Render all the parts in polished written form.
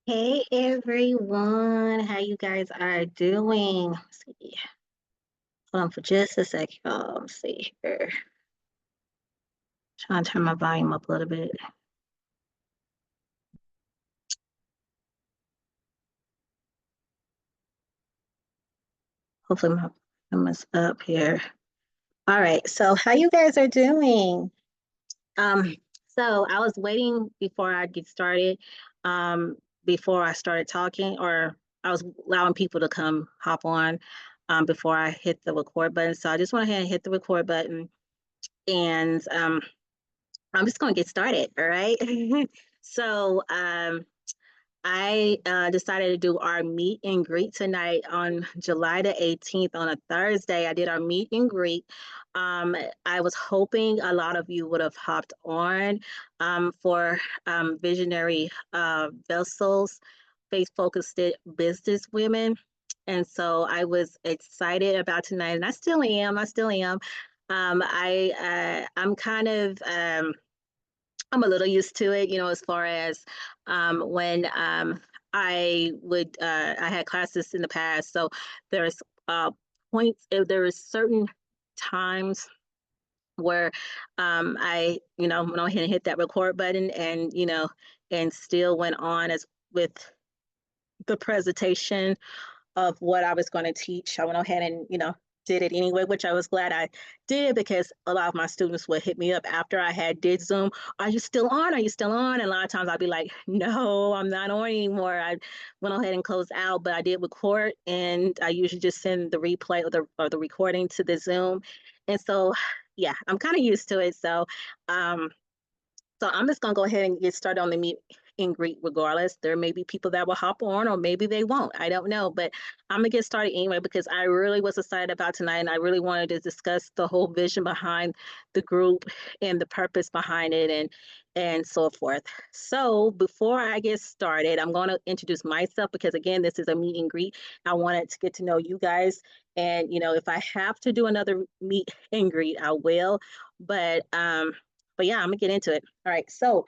Hey everyone, how you guys are doing? Let's see. Hold on for just a sec, y'all. Let's see here. Trying to turn my volume up a little bit. Hopefully my volume is up here. All right, so how you guys are doing? Um, so I was waiting before I get started, before I started talking, or I was allowing people to come hop on, before I hit the record button. So I just went ahead and hit the record button, and I'm just going to get started. All right. So I decided to do our meet and greet tonight on July the 18th on a Thursday. I did our meet and greet. I was hoping a lot of you would have hopped on for Visionary Vessels, faith-focused business women. And so I was excited about tonight, and I still am. I still am. I'm kind of I'm a little used to it, as far as when I had classes in the past. So there's points, there is certain times where I, went on ahead and hit that record button and, and still went on as with the presentation of what I was going to teach. I went ahead and, did it anyway, which I was glad I did because a lot of my students would hit me up after I had did Zoom. Are you still on? Are you still on? And a lot of times I'd be like, no, I'm not on anymore. I went ahead and closed out, but I did record, and I usually just send the replay or the recording to the Zoom. And so, yeah, I'm kind of used to it. Um, so I'm just gonna go ahead and get started on the meet and greet regardless. There may be people that will hop on or maybe they won't. I don't know. But I'm gonna get started anyway because I really was excited about tonight and I really wanted to discuss the whole vision behind the group and the purpose behind it and so forth. So before I get started, I'm gonna introduce myself because again, this is a meet and greet. I wanted to get to know you guys. And if I have to do another meet and greet, I will. But yeah, I'm gonna get into it. All right. So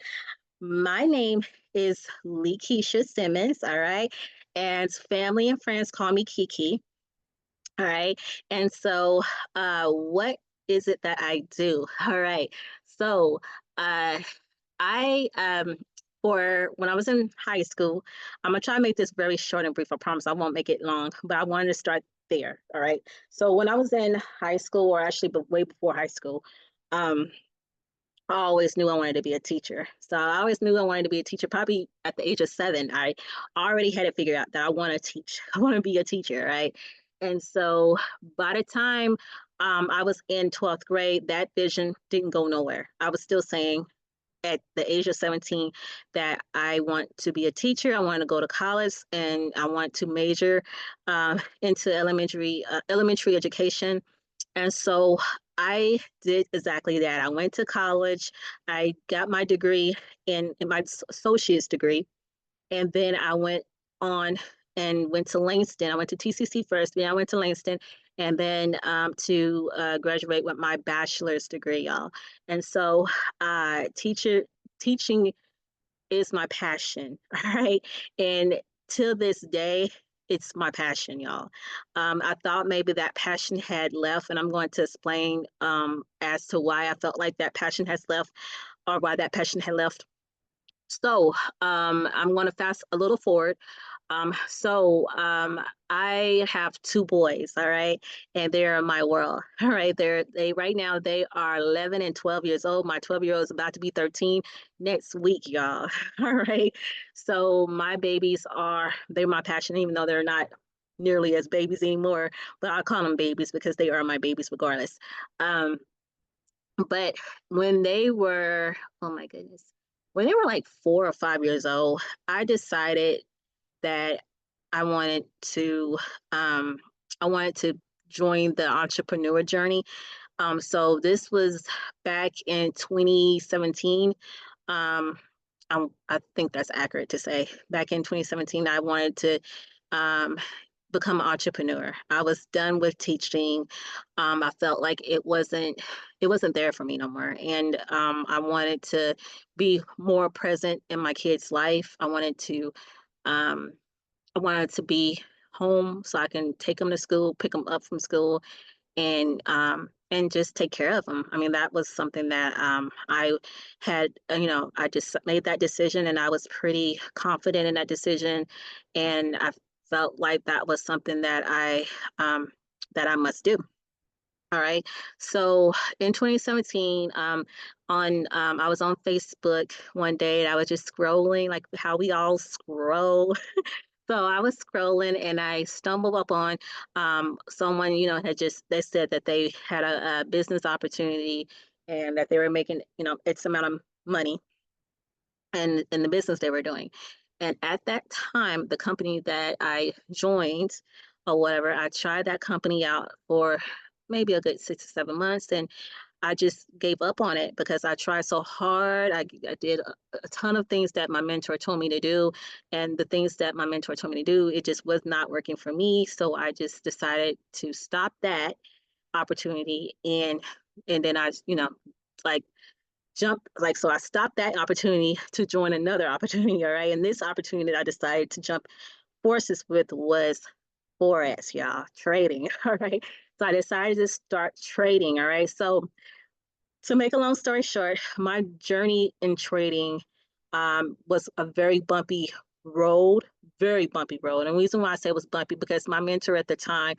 my name is Keisha Simmons. All right. And family and friends call me Kiki. All right. And so what is it that I do? All right. So uh I for when I was in high school, I'm gonna try to make this very short and brief. I promise I won't make it long, but I wanted to start there. All right. So when I was in high school, or actually way before high school, um, I always knew I wanted to be a teacher. So I always knew I wanted to be a teacher. Probably at the age of 7, I already had it figured out that I want to teach. I want to be a teacher, right? And so by the time I was in 12th grade, that vision didn't go nowhere. I was still saying at the age of 17 that I want to be a teacher. I want to go to college and I want to major into elementary education, and so I did exactly that. I went to college. I got my degree in my associate's degree. And then I went on and went to Langston. I went to TCC first, then I went to Langston, and then to graduate with my bachelor's degree, y'all. And so teaching is my passion, all right? And till this day, it's my passion, y'all. I thought maybe that passion had left, and I'm going to explain as to why I felt like that passion has left or why that passion had left. So I'm going to fast a little forward. So I have two boys, all right, and they're in my world, all right. They right now they are 11 and 12 years old. My 12-year-old is about to be 13 next week, y'all. All right. So my babies they're my passion, even though they're not nearly as babies anymore. But I call them babies because they are my babies regardless. Um, but when they were, oh my goodness, when they were like 4 or 5 years old, I decided that I wanted to, um, I wanted to join the entrepreneur journey. So this was back in 2017. Um, I think that's accurate to say. Back in 2017, I wanted to um, become an entrepreneur. I was done with teaching. I felt like it wasn't there for me no more, and I wanted to be more present in my kids' life. I wanted to I wanted to be home so I can take them to school, pick them up from school, and just take care of them. I mean, that was something that I had, I just made that decision, and I was pretty confident in that decision, and I felt like that was something um, that I must do. All right. So in 2017, I was on Facebook one day, and I was just scrolling, like how we all scroll. So I was scrolling, and I stumbled upon someone, had just they said that they had a business opportunity, and that they were making, X amount of money in the business they were doing. And at that time, the company that I joined or whatever, I tried that company out for maybe a good 6 to 7 months, and I just gave up on it because I tried so hard. I did a ton of things that my mentor told me to do, and the things that my mentor told me to do, it just was not working for me. So I just decided to stop that opportunity, and then I, like jump like so I stopped that opportunity to join another opportunity. All right. And this opportunity that I decided to jump forces with was forex, y'all, trading. All right. So I decided to start trading. All right. So to make a long story short, my journey in trading was a very bumpy road, very bumpy road. And the reason why I say it was bumpy, because my mentor at the time,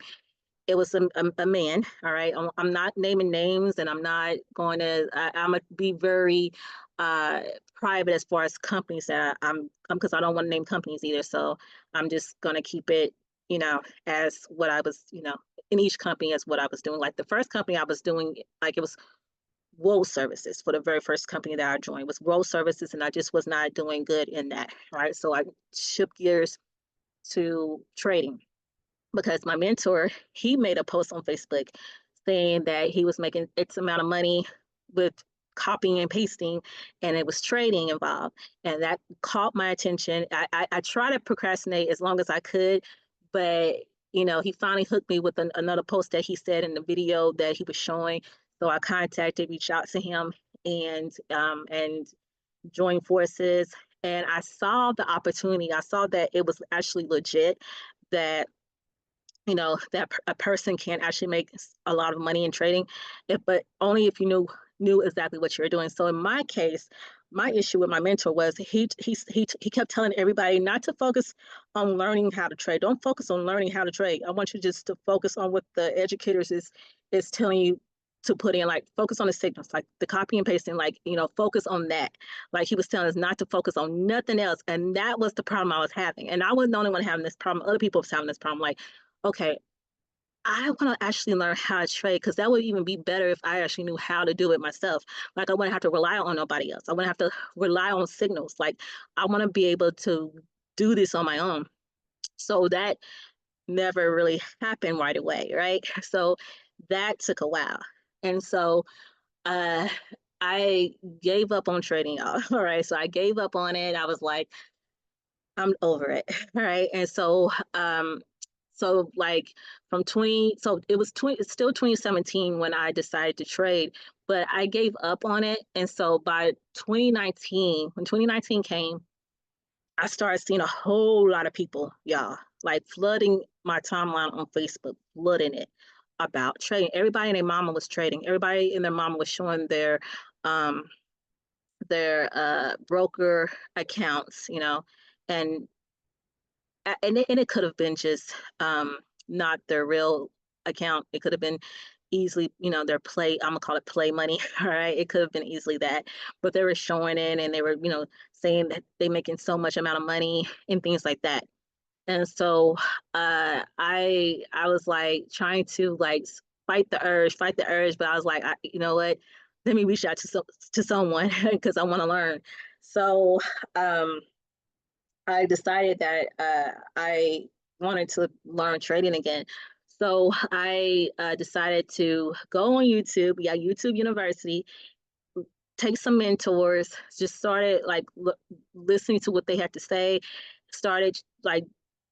it was a man. All right. I'm not naming names, and I'm not going to, I'm going to be very uh, private as far as companies that because I don't want to name companies either. So I'm just going to keep it, as what I was, in each company as what I was doing. Like the first company I was doing, like it was road services. For the very first company that I joined was road services, and I just was not doing good in that. Right. So I shifted gears to trading, because my mentor, he made a post on Facebook saying that he was making X amount of money with copying and pasting, and it was trading involved. And that caught my attention. I tried to procrastinate as long as I could, but he finally hooked me with another post that he said in the video that he was showing. So I contacted, reached out to him, and joined forces. And I saw the opportunity. I saw that it was actually legit, that that a person can actually make a lot of money in trading, but only if you knew exactly what you're doing. So in my case, my issue with my mentor was he kept telling everybody not to focus on learning how to trade. Don't focus on learning how to trade. I want you just to focus on what the educators is telling you to put in, like focus on the signals, like the copy and pasting, like focus on that. Like he was telling us not to focus on nothing else, and that was the problem I was having. And I wasn't the only one having this problem. Other people was having this problem. Like, okay, I want to actually learn how to trade, because that would even be better if I actually knew how to do it myself. Like I wouldn't have to rely on nobody else. I wouldn't have to rely on signals. Like I want to be able to do this on my own. So that never really happened right away, right? So that took a while. And so uh I gave up on trading, y'all. All right. So I gave up on it. I was like, I'm over it. All right. And so like from 20, so it was 20, it's still 2017 when I decided to trade, but I gave up on it. And so by 2019, when 2019 came, I started seeing a whole lot of people, y'all, like flooding my timeline on Facebook, flooding it about trading. Everybody and their mama was trading. Everybody and their mama was showing um their broker accounts, and and it could have been just not their real account. It could have been easily, their play. I'm gonna call it play money. All right, it could have been easily that, but they were showing it, and they were, saying that they making so much amount of money and things like that. And so I was like trying to like fight the urge, but I was like, you know what? Let me reach out to someone because I want to learn. So um I decided that I wanted to learn trading again. So I decided to go on YouTube, yeah, YouTube University, take some mentors, just started like listening to what they had to say, started like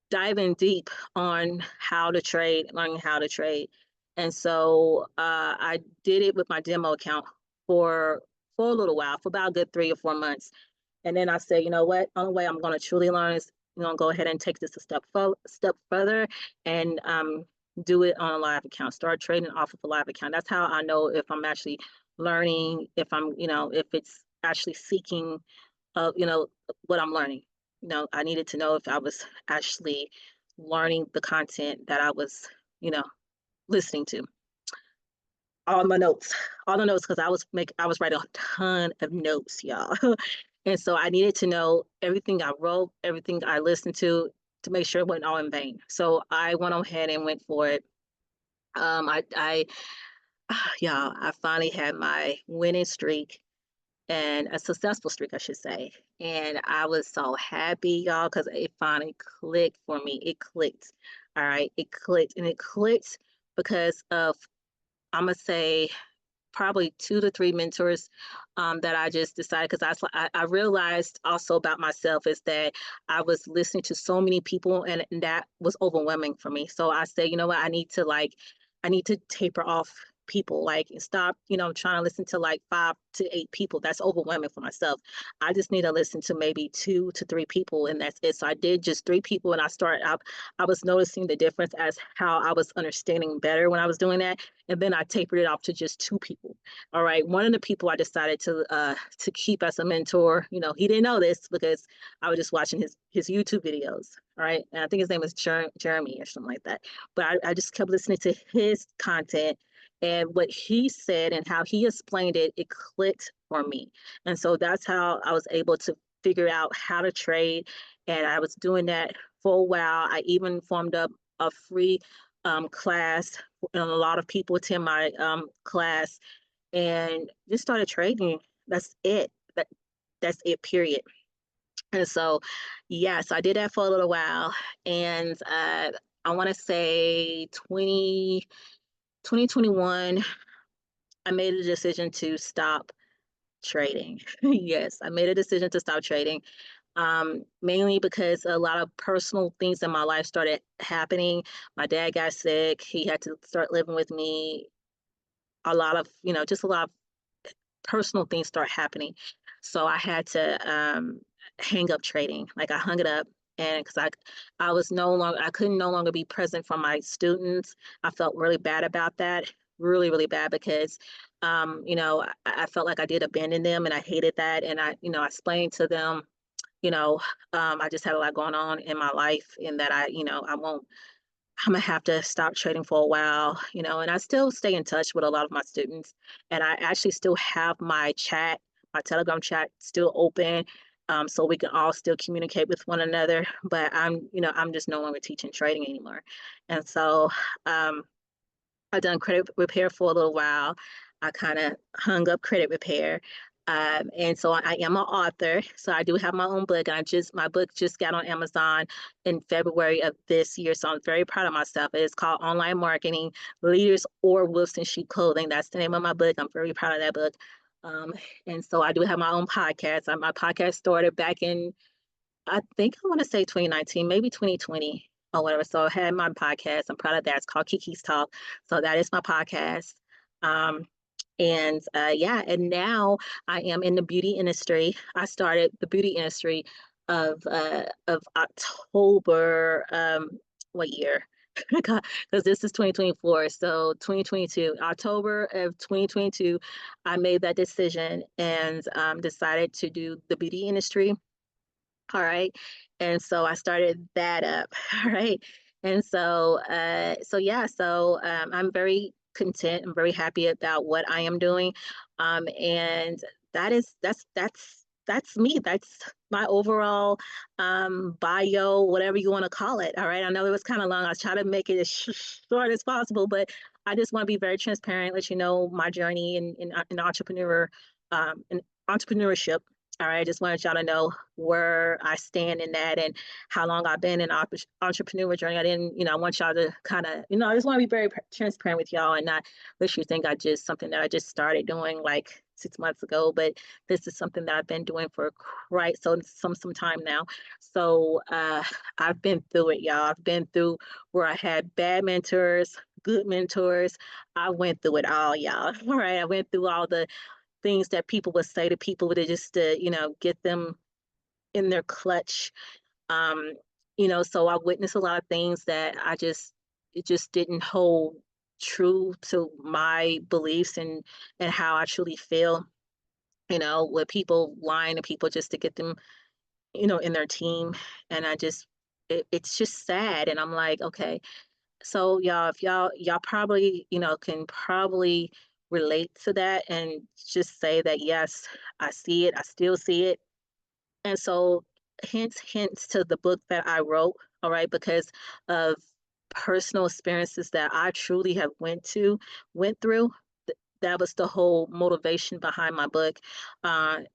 diving deep on how to trade, learning how to trade. And so I did it with my demo account for a little while, for about a good 3 or 4 months. And then I said, you know what? Only way I'm going to truly learn is gonna go ahead and take this a step further and do it on a live account. Start trading off of a live account. That's how I know if I'm actually learning, if I'm, if it's actually seeking, what I'm learning. I needed to know if I was actually learning the content that I was, you know, listening to. All my notes, all the notes, because I was writing a ton of notes, y'all. And so I needed to know everything I wrote, everything I listened to make sure it wasn't all in vain. So I went ahead and went for it. I yeah, I finally had my winning streak and a successful streak, I should say. And I was so happy, y'all, because it finally clicked for me. It clicked. All right. It clicked. And it clicked because of, I'm going to say, probably 2 to 3 mentors that I just decided, because I realized also about myself is that I was listening to so many people, and that was overwhelming for me. So I said, you know what, I need to taper off people, like, and stop, trying to listen to like 5 to 8 people. That's overwhelming for myself. I just need to listen to maybe 2 to 3 people, and that's it. So I did just 3 people, and I was noticing the difference as how I was understanding better when I was doing that. And then I tapered it off to just 2 people. All right. One of the people I decided to keep as a mentor, he didn't know this because I was just watching his YouTube videos. All right. And I think his name is Jeremy or something like that. But I just kept listening to his content, and what he said and how he explained it, it clicked for me. And so that's how I was able to figure out how to trade. And I was doing that for a while. I even formed up a free class, and a lot of people attend my class, and just started trading. That's it. That's it, period. And so, yes, I did that for a little while. And I want to say 2021, I made a decision to stop trading. Yes, I made a decision to stop trading, mainly because a lot of personal things in my life started happening. My dad got sick. He had to start living with me. A lot of, just a lot of personal things start happening. So I had to hang up trading. Like I hung it up, and because I was no longer, I couldn't no longer be present for my students. I felt really bad about that, really, really bad, because I felt like I did abandon them, and I hated that. And I explained to them, I just had a lot going on in my life, and that I'm gonna have to stop trading for a while, and I still stay in touch with a lot of my students. And I actually still have my Telegram chat still open, so we can all still communicate with one another. But I'm just no longer teaching trading anymore. And so I've done credit repair for a little while. I kind of hung up credit repair. And so I am an author. So I do have my own book. And my book just got on Amazon in February of this year. So I'm very proud of myself. It's called Online Marketing, Leaders or Wolves in Sheep Clothing. That's the name of my book. I'm very proud of that book. Um, and so I do have my own podcast. My podcast started back in, I think I want to say 2019, maybe 2020 or whatever. So I had my podcast. I'm proud of that. It's called Kiki's Talk. So that is my podcast. Um, and yeah, and now I am in the beauty industry. I started the beauty industry of October, what year? Because this is 2024. So 2022, October of 2022, I made that decision and decided to do the beauty industry. All right. And so I started that up. All right. And so, yeah, so I'm very content. I'm very happy about what I am doing. And that's me. That's my overall bio, whatever you want to call it. All right. I know it was kind of long. I was trying to make it as short as possible, but I just want to be very transparent, let you know my journey in in entrepreneurship. All right, I just wanted y'all to know where I stand in that and how long I've been in entrepreneur journey. I didn't, I want y'all to kind of, I just want to be very transparent with y'all and not let you think something that I just started doing like 6 months ago. But this is something that I've been doing for quite some time now. So I've been through it, y'all. I've been through where I had bad mentors, good mentors. I went through it all, y'all. All right, I went through all the things that people would say to people to just to get them in their clutch. Um, so I witnessed a lot of things that it just didn't hold true to my beliefs and how I truly feel, with people lying to people just to get them, in their team. And it's just sad. And I'm like, okay, so y'all, if y'all probably, can probably relate to that and just say that, yes, I see it, I still see it. And so hints to the book that I wrote, all right, because of personal experiences that I truly have went through. That was the whole motivation behind my book.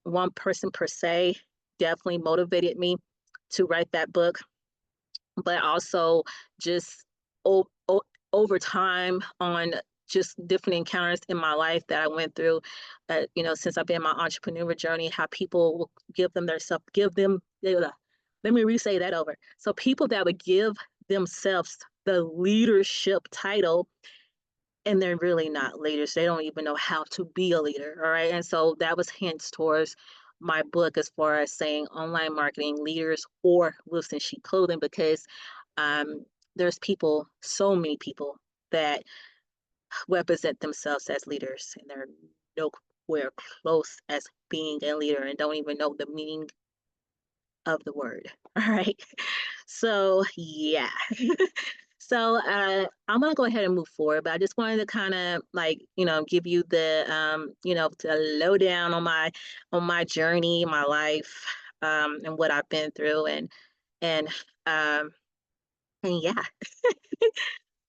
One person per se definitely motivated me to write that book, but also just o- o- over time on just different encounters in my life that I went through, since I've been in my entrepreneur journey, how people will give them, let me re-say that over. So people that would give themselves the leadership title, and they're really not leaders. They don't even know how to be a leader. All right. And so that was hints towards my book as far as saying online marketing leaders or wolves in sheep clothing, because um, there's people, so many people that represent themselves as leaders, and they're nowhere close as being a leader and don't even know the meaning of the word. All right. So, yeah. So I'm gonna go ahead and move forward, but I just wanted to kind of like, give you the lowdown on my journey, my life, and what I've been through, and um and yeah.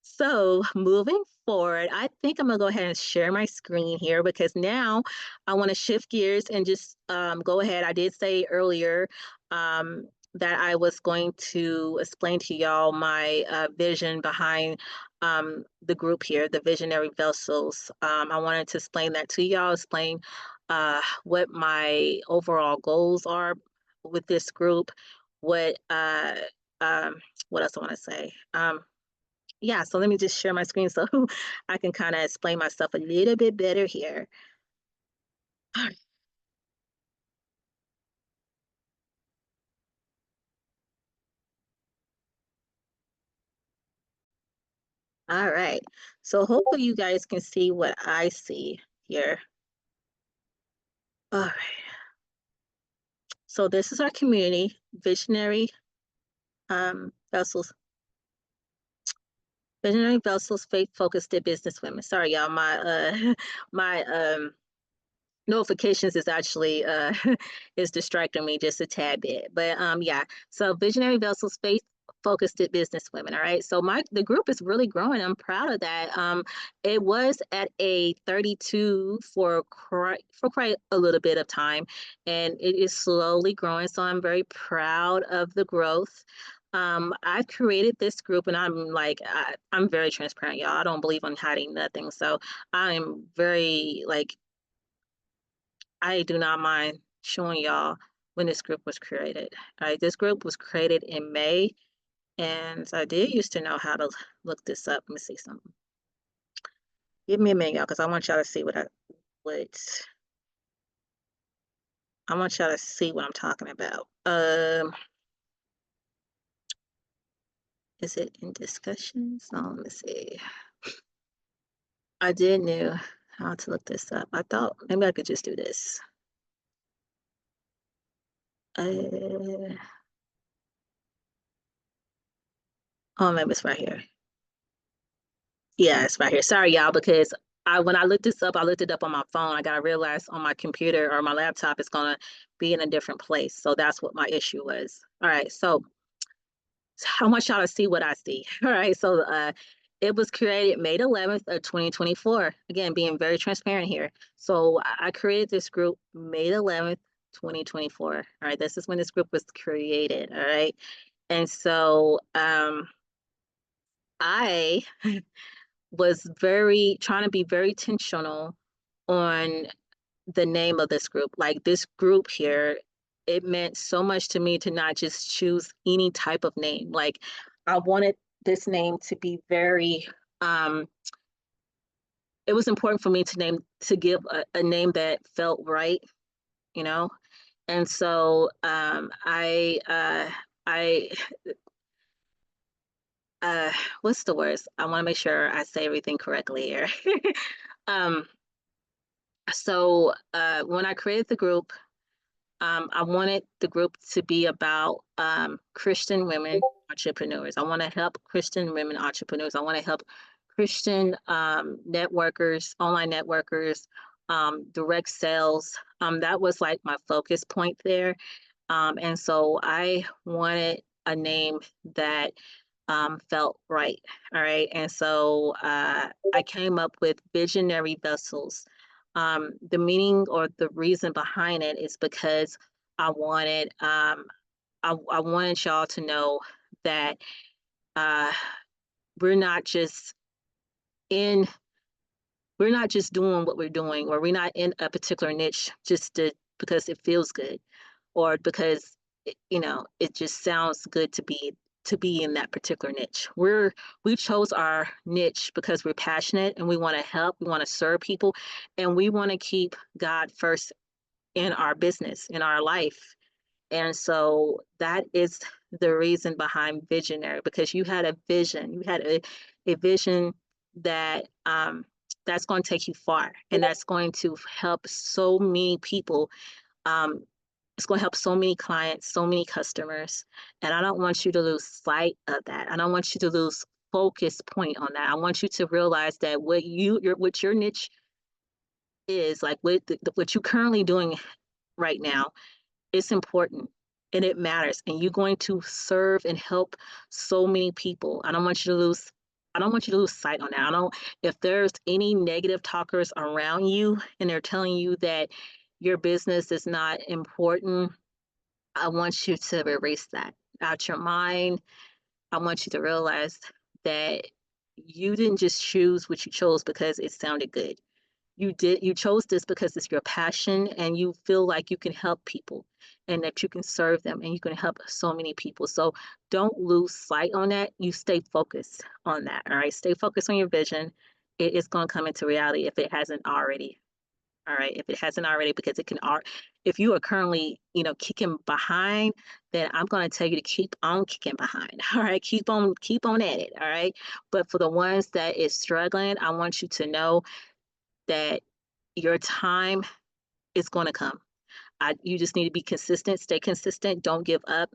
So moving forward, I think I'm gonna go ahead and share my screen here because now I want to shift gears and just go ahead. I did say earlier that I was going to explain to y'all my vision behind the group here, the Visionary Vessels. I wanted to explain that to y'all, explain what my overall goals are with this group, what um, what else I want to say. Yeah, so let me just share my screen so I can kind of explain myself a little bit better here. All right. So hopefully you guys can see what I see here. All right. So this is our community, Visionary Vessels, Visionary Vessels, faith-focused business women. Sorry, y'all. My notifications is actually is distracting me just a tad bit, but yeah, so Visionary Vessels, faith focused business women. All right, so the group is really growing. I'm proud of that. It was at a 32 for quite a little bit of time, and it is slowly growing, so I'm very proud of the growth. I've created this group, and I'm very transparent, y'all. I don't believe in hiding nothing, so I'm very like, I do not mind showing y'all when this group was created. All right, this group was created in May, and I did used to know how to look this up. Let me see something. Give me a minute, y'all, because what I want y'all to see what I'm talking about. Is it in discussions? Oh, let me see. I did knew how to look this up. I thought maybe I could just do this. Uh, oh, maybe it's right here. Yeah, it's right here. Sorry, y'all, because when I looked this up, I looked it up on my phone. I gotta realize on my computer or my laptop it's gonna be in a different place. So that's what my issue was. All right, so I want y'all to see what I see. All right, so it was created May 11th of 2024. Again, being very transparent here. So I created this group May 11th, 2024. All right, this is when this group was created. All right, and so I was very trying to be very intentional on the name of this group. Like this group here, it meant so much to me to not just choose any type of name. Like I wanted this name to be very it was important for me to give a name that felt right, you know? And so I what's the words? I want to make sure I say everything correctly here. um, when I created the group, I wanted the group to be about Christian women entrepreneurs. I want to help Christian women entrepreneurs. I want to help Christian networkers, online networkers, direct sales. That was like my focus point there. And so I wanted a name that felt right. All right. And so I came up with Visionary Vessels. The meaning or the reason behind it is because I wanted I wanted y'all to know that uh, we're not just in we're not just doing what we're doing, or we're not in a particular niche just because it feels good, or because it just sounds good to be in that particular niche. We chose our niche because we're passionate and we want to help, we want to serve people, and we want to keep God first in our business, in our life. And so that is the reason behind visionary, because you had a vision, a vision that that's going to take you far, and that's going to help so many people. Um, it's going to help so many clients, so many customers. And I don't want you to lose sight of that. I don't want you to lose focus point on that. I want you to realize that what your niche is, like what you're currently doing right now, it's important and it matters. And you're going to serve and help so many people. I don't want you to lose sight on that. I don't If there's any negative talkers around you and they're telling you that your business is not important, I want you to erase that out your mind. I want you to realize that you didn't just choose what you chose because it sounded good. You chose this because it's your passion and you feel like you can help people and that you can serve them and you can help so many people. So don't lose sight on that. You stay focused on that. All right. Stay focused on your vision. It is going to come into reality if it hasn't already. All right. If it hasn't already, because if you are currently, kicking behind, then I'm going to tell you to keep on kicking behind. All right. Keep on at it. All right. But for the ones that is struggling, I want you to know that your time is going to come. You just need to be consistent, stay consistent, don't give up,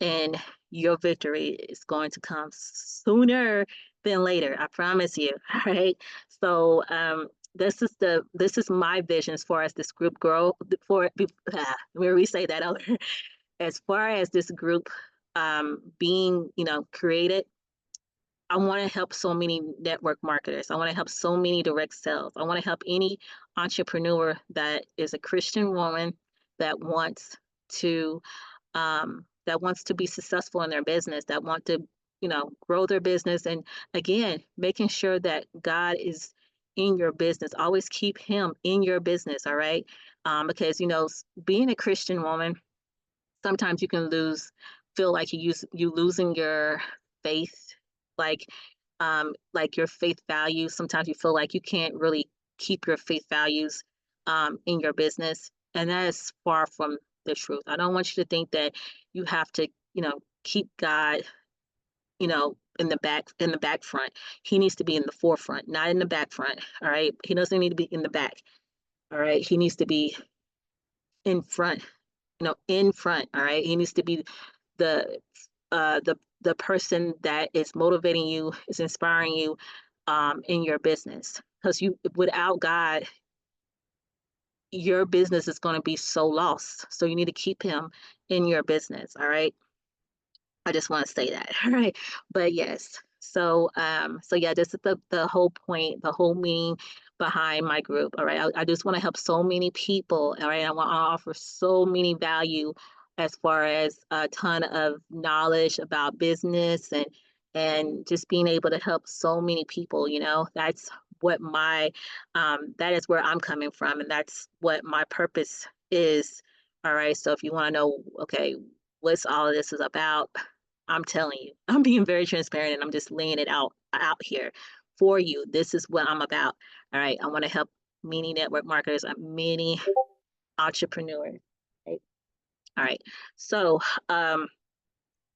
and your victory is going to come sooner than later. I promise you. All right. So this is my vision as far as this group grow. Let me re-say that over. As far as this group being created, I want to help so many network marketers. I want to help so many direct sales. I want to help any entrepreneur that is a Christian woman that wants to be successful in their business, that want to, grow their business. And again, making sure that God is in your business. Always keep him in your business, all right? Because being a Christian woman, sometimes you can feel like you losing your faith, like your faith values. Sometimes you feel like you can't really keep your faith values in your business, and that is far from the truth. I don't want you to think that you have to keep God in the back front. He needs to be in the forefront, not in the back front. All right, he doesn't need to be in the back. All right, he needs to be in front, in front. All right, he needs to be the the person that is motivating you, is inspiring you in your business. Because without God, your business is going to be so lost. So you need to keep him in your business. All right. I just want to say that. All right. But yes. So yeah, this is the whole point, the whole meaning behind my group. All right. I just want to help so many people. All right. I want to offer so many value as far as a ton of knowledge about business and just being able to help so many people. That's what that is where I'm coming from, and that's what my purpose is. All right. So if you want to know, okay, what's all of this is about, I'm telling you, I'm being very transparent and I'm just laying it out here for you. This is what I'm about. All right. I want to help many network marketers, many entrepreneurs. Right? All right. So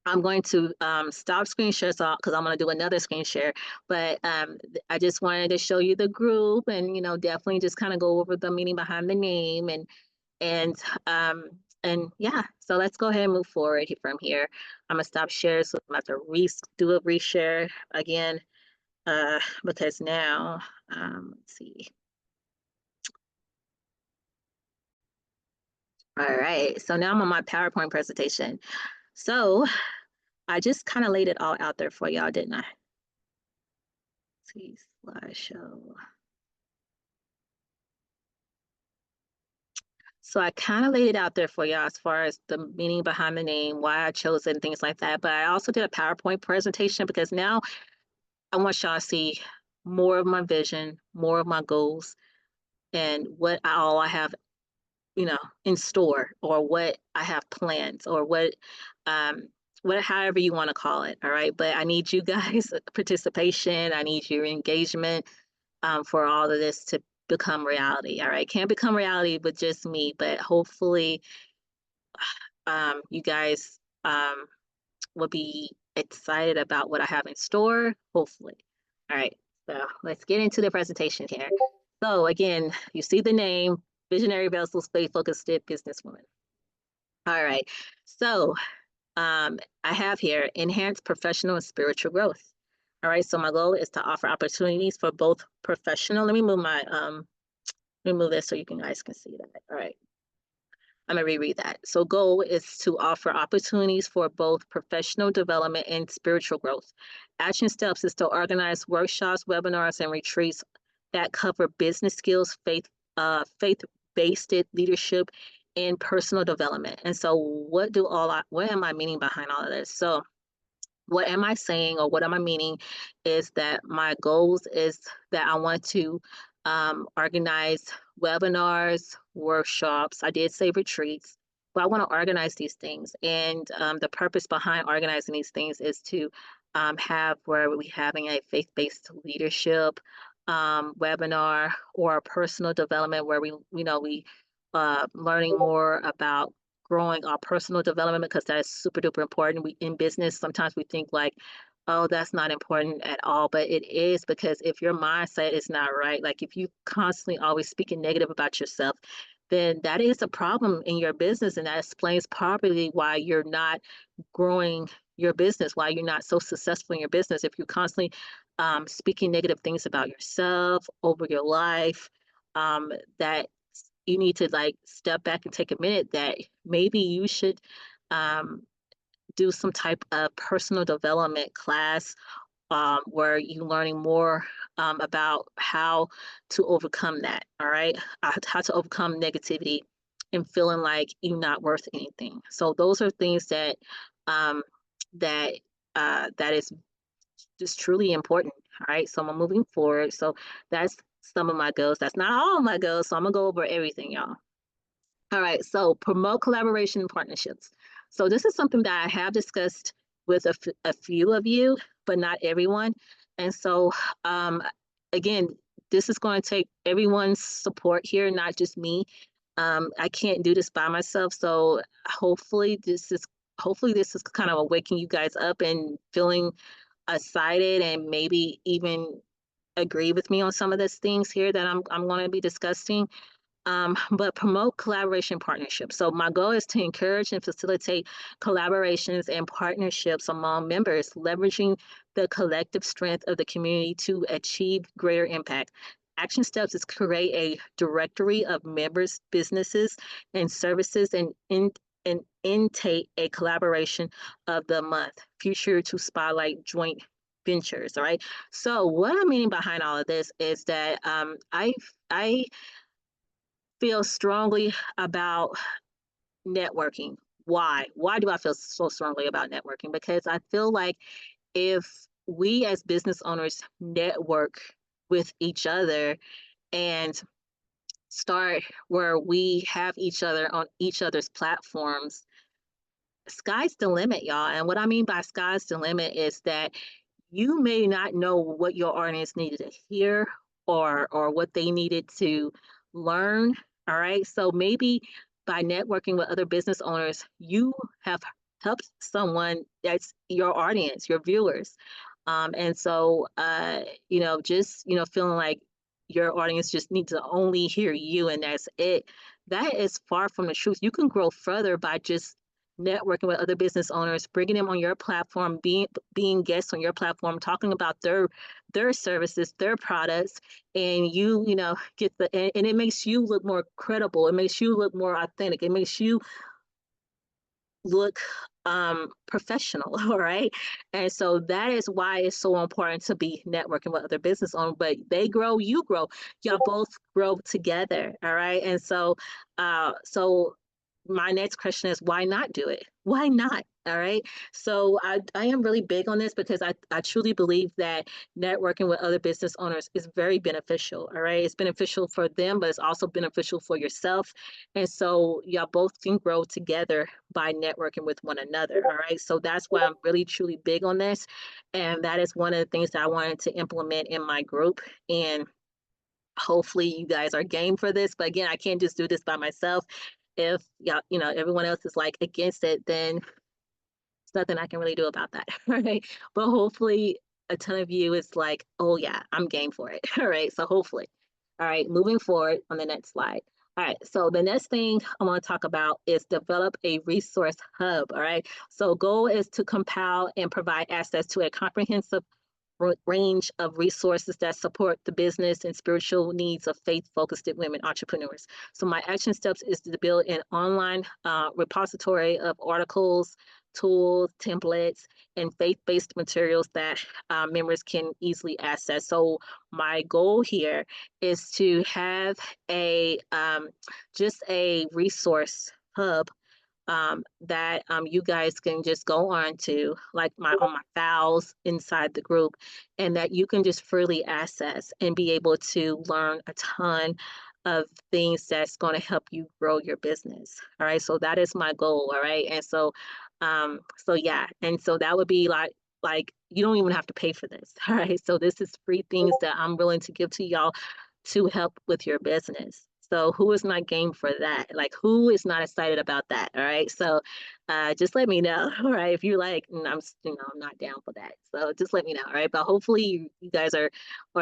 I'm going to stop screen share so because I'm going to do another screen share. But I just wanted to show you the group, and definitely just kind of go over the meaning behind the name, and um, and yeah. So let's go ahead and move forward from here. I'm gonna stop share, so I'm about to do a reshare again because now let's see. All right, so now I'm on my PowerPoint presentation. So I just kind of laid it all out there for y'all, didn't I? Let's see, slideshow. So I kind of laid it out there for y'all as far as the meaning behind the name, why I chose it, and things like that. But I also did a PowerPoint presentation because now I want y'all to see more of my vision, more of my goals, and all I have, in store, or what I have plans, or um, however you want to call it. All right. But I need you guys' participation. I need your engagement for all of this to become reality. All right. Can't become reality with just me, but hopefully you guys will be excited about what I have in store, hopefully. All right, so let's get into the presentation here. So again, you see the name, Visionary Vessels, Faith Focused Businesswoman. All right, so I have here enhanced professional and spiritual growth. All right, so my goal is to offer opportunities for both professional. Let me move this so you guys can see that. All right. I'm going to reread that. So, goal is to offer opportunities for both professional development and spiritual growth. Action steps is to organize workshops, webinars, and retreats that cover business skills, faith-based leadership, and personal development. And so, what am I meaning behind all of this? So, what am I saying, or what am I meaning is that my goals is that I want to organize webinars, workshops. I did say retreats, but I want to organize these things. And the purpose behind organizing these things is to have where we having a faith-based leadership webinar, or personal development where we learning more about growing our personal development, because that is super duper important. We in business sometimes we think like, oh, that's not important at all, but it is, because if your mindset is not right, like if you constantly always speaking negative about yourself, then that is a problem in your business, and that explains probably why you're not growing your business, why you're not so successful in your business. If you're constantly speaking negative things about yourself over your life, that you need to like step back and take a minute, that maybe you should um, do some type of personal development class where you're learning more about how to overcome that. All right, how to overcome negativity and feeling like you're not worth anything. So those are things that um, that that is just truly important. All right, so I'm moving forward. So that's some of my goals. That's not all of my goals. So I'm gonna go over everything, y'all. All right, so promote collaboration and partnerships. So this is something that I have discussed with a few of you, but not everyone. And so, um, again, this is going to take everyone's support here, not just me. I can't do this by myself. So hopefully this is kind of waking you guys up and feeling excited, and maybe even agree with me on some of these things here that I'm going to be discussing, but promote collaboration partnerships. So my goal is to encourage and facilitate collaborations and partnerships among members, leveraging the collective strength of the community to achieve greater impact. Action steps is create a directory of members, businesses, and services, and intake a collaboration of the month, future to spotlight joint ventures. All right. So what I'm meaning behind all of this is that I feel strongly about networking. Why? Why do I feel so strongly about networking? Because I feel like if we as business owners network with each other and start where we have each other on each other's platforms, sky's the limit, y'all. And what I mean by sky's the limit is that you may not know what your audience needed to hear, or what they needed to learn. All right. So maybe by networking with other business owners, you have help someone that's your audience, your viewers. And so, just, feeling like your audience just needs to only hear you and that's it. That is far from the truth. You can grow further by just networking with other business owners, bringing them on your platform, being guests on your platform, talking about their services, their products, and get and it makes you look more credible. It makes you look more authentic. It makes you look professional. All right, and so that is why it's so important to be networking with other business owners. But they grow, you grow, y'all both grow together. All right, and so my next question is, why not do it? Why not? All right. So I am really big on this because I truly believe that networking with other business owners is very beneficial. All right. It's beneficial for them, but it's also beneficial for yourself. And so y'all both can grow together by networking with one another. All right. So that's why I'm really truly big on this. And that is one of the things that I wanted to implement in my group. And hopefully you guys are game for this. But again, I can't just do this by myself. If y'all, everyone else is like against it, then there's nothing I can really do about that. Right. But hopefully a ton of you is like, oh yeah, I'm game for it. All right. So hopefully. All right, moving forward on the next slide. All right, so the next thing I want to talk about is develop a resource hub. All right, so goal is to compile and provide access to a comprehensive range of resources that support the business and spiritual needs of faith-focused women entrepreneurs. So my action steps is to build an online repository of articles, tools, templates, and faith-based materials that members can easily access. So my goal here is to have a just a resource hub that you guys can just go on to, like on my files inside the group, and that you can just freely access and be able to learn a ton of things that's going to help you grow your business. All right, so that is my goal. All right, and so yeah, and so that would be like you don't even have to pay for this. All right, so this is free things that I'm willing to give to y'all to help with your business. So who is not game for that? Like who is not excited about that? All right. So just let me know. All right. If you're like, I'm not down for that. So just let me know. All right. But hopefully you guys are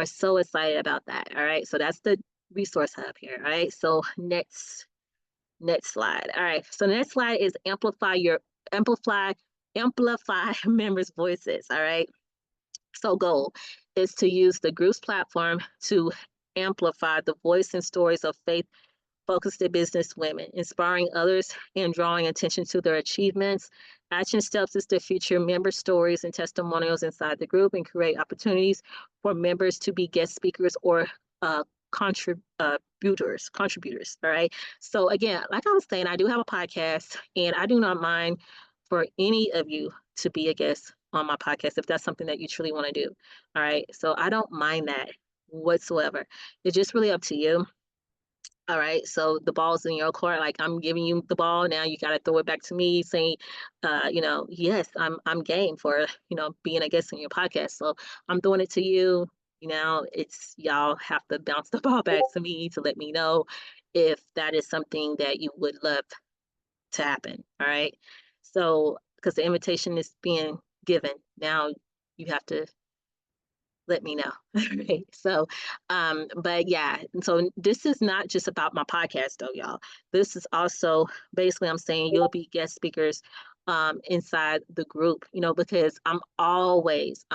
so excited about that. All right. So that's the resource hub here. All right. So next slide. All right. So the next slide is amplify members' voices. All right. So goal is to use the group's platform to amplify the voice and stories of faith-focused business women, inspiring others and drawing attention to their achievements. Action steps is to feature member stories and testimonials inside the group and create opportunities for members to be guest speakers or contributors. All right. So again, like I was saying, I do have a podcast, and I do not mind for any of you to be a guest on my podcast if that's something that you truly want to do. All right. So I don't mind that whatsoever. It's just really up to you. All right. So the ball's in your court. Like I'm giving you the ball. Now you gotta throw it back to me saying, yes, I'm game for, being a guest on your podcast. So I'm throwing it to you. It's y'all have to bounce the ball back to me to let me know if that is something that you would love to happen. All right. So because the invitation is being given, now you have to let me know. Right. So, but yeah, so this is not just about my podcast though, y'all. This is also basically I'm saying you'll be guest speakers inside the group, because I'm always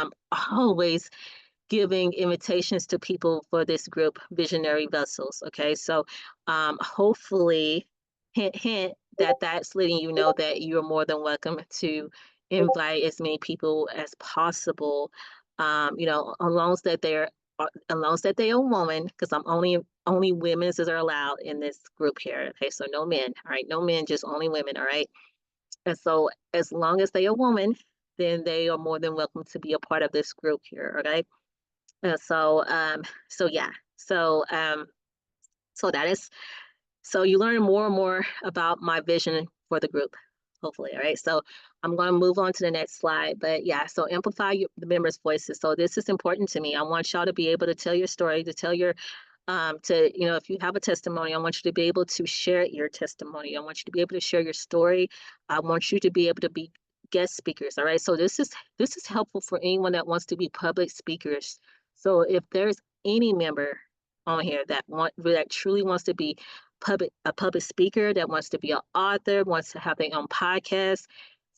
giving invitations to people for this group, Visionary Vessels. Okay. So hopefully, hint, hint, that's letting you know that you're more than welcome to invite as many people as possible. As long as that they're a woman, because I'm only women are allowed in this group here. Okay, so no men. All right, no men, just only women. All right, and so as long as they are a woman, then they are more than welcome to be a part of this group here. Okay, so yeah, so that is so you learn more and more about my vision for the group, hopefully. All right. So I'm going to move on to the next slide. But yeah, so amplify the members' voices. So this is important to me. I want y'all to be able to tell your story, to tell your if you have a testimony, I want you to be able to share your testimony. I want you to be able to share your story. I want you to be able to be guest speakers. All right. So this is helpful for anyone that wants to be public speakers. So if there's any member on here that truly wants to be a public speaker, that wants to be an author, wants to have their own podcast,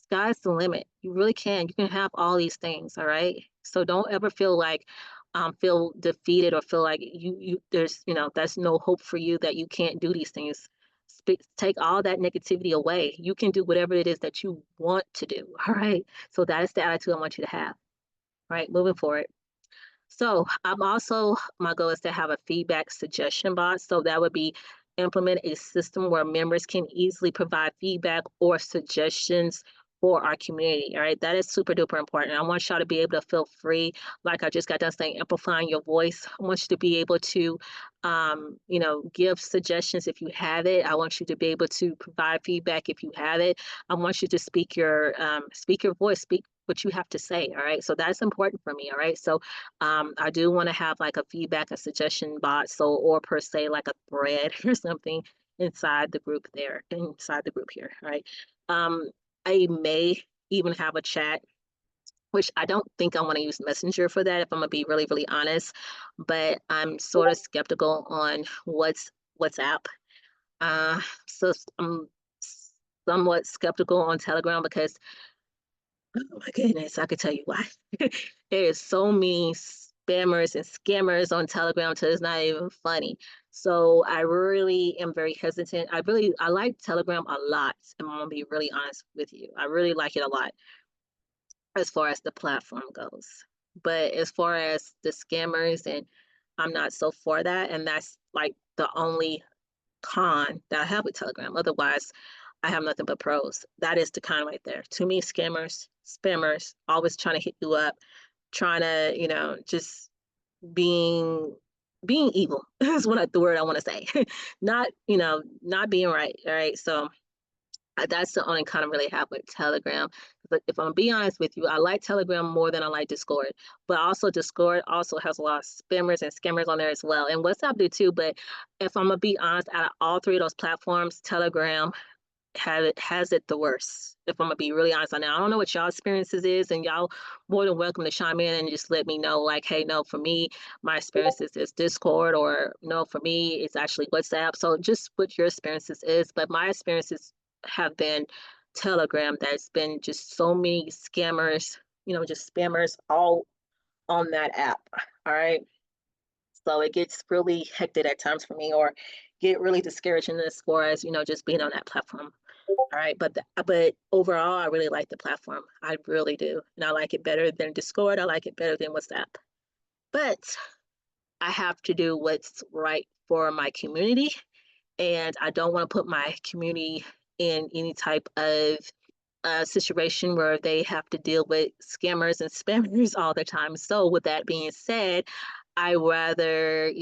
sky's the limit. You really can. You can have all these things. All right. So don't ever feel defeated or feel like there's that's no hope for you, that you can't do these things. Take all that negativity away. You can do whatever it is that you want to do. All right. So that is the attitude I want you to have. All right. Moving forward. So my goal is to have a feedback suggestion box. So that would be implement a system where members can easily provide feedback or suggestions for our community. All right. That is super duper important. I want y'all to be able to feel free. Like I just got done saying, amplifying your voice. I want you to be able to, give suggestions if you have it. I want you to be able to provide feedback if you have it. I want you to speak your voice, speak what you have to say. All right. So that's important for me. All right. So I do want to have like a feedback, a suggestion box, or per se like a thread or something inside the group here. All right. Um, I may even have a chat, which I don't think I want to use Messenger for that, if I'm gonna be really, really honest. But I'm sort of skeptical on WhatsApp. Uh, so I'm somewhat skeptical on Telegram because, oh my goodness, I could tell you why. There is so many spammers and scammers on Telegram till it's not even funny. So I really am very hesitant. I like Telegram a lot. And I'm gonna be really honest with you. I really like it a lot as far as the platform goes. But as far as the scammers, and I'm not so for that. And that's like the only con that I have with Telegram. Otherwise, I have nothing but pros. That is the con right there. Too many scammers, spammers, always trying to hit you up, trying to, just being evil is the word I want to say. Not being right. All right. So that's the only kind of really have with Telegram. But if I'm gonna be honest with you, I like Telegram more than I like Discord. But also Discord also has a lot of spammers and scammers on there as well. And WhatsApp do too. But if I'm gonna be honest, out of all three of those platforms, Telegram has it the worst. If I'm gonna be really honest on that, I don't know what y'all experiences is, and y'all more than welcome to chime in and just let me know. Like, hey, no, for me, my experiences is Discord, or no, for me, it's actually WhatsApp. So just what your experiences is, but my experiences have been Telegram. That's been just so many scammers, just spammers all on that app. All right. So it gets really hectic at times for me, or get really discouraging as far as, just being on that platform. All right, but overall, I really like the platform. I really do, and I like it better than Discord. I like it better than WhatsApp. But I have to do what's right for my community, and I don't want to put my community in any type of situation where they have to deal with scammers and spammers all the time. So, with that being said, I rather,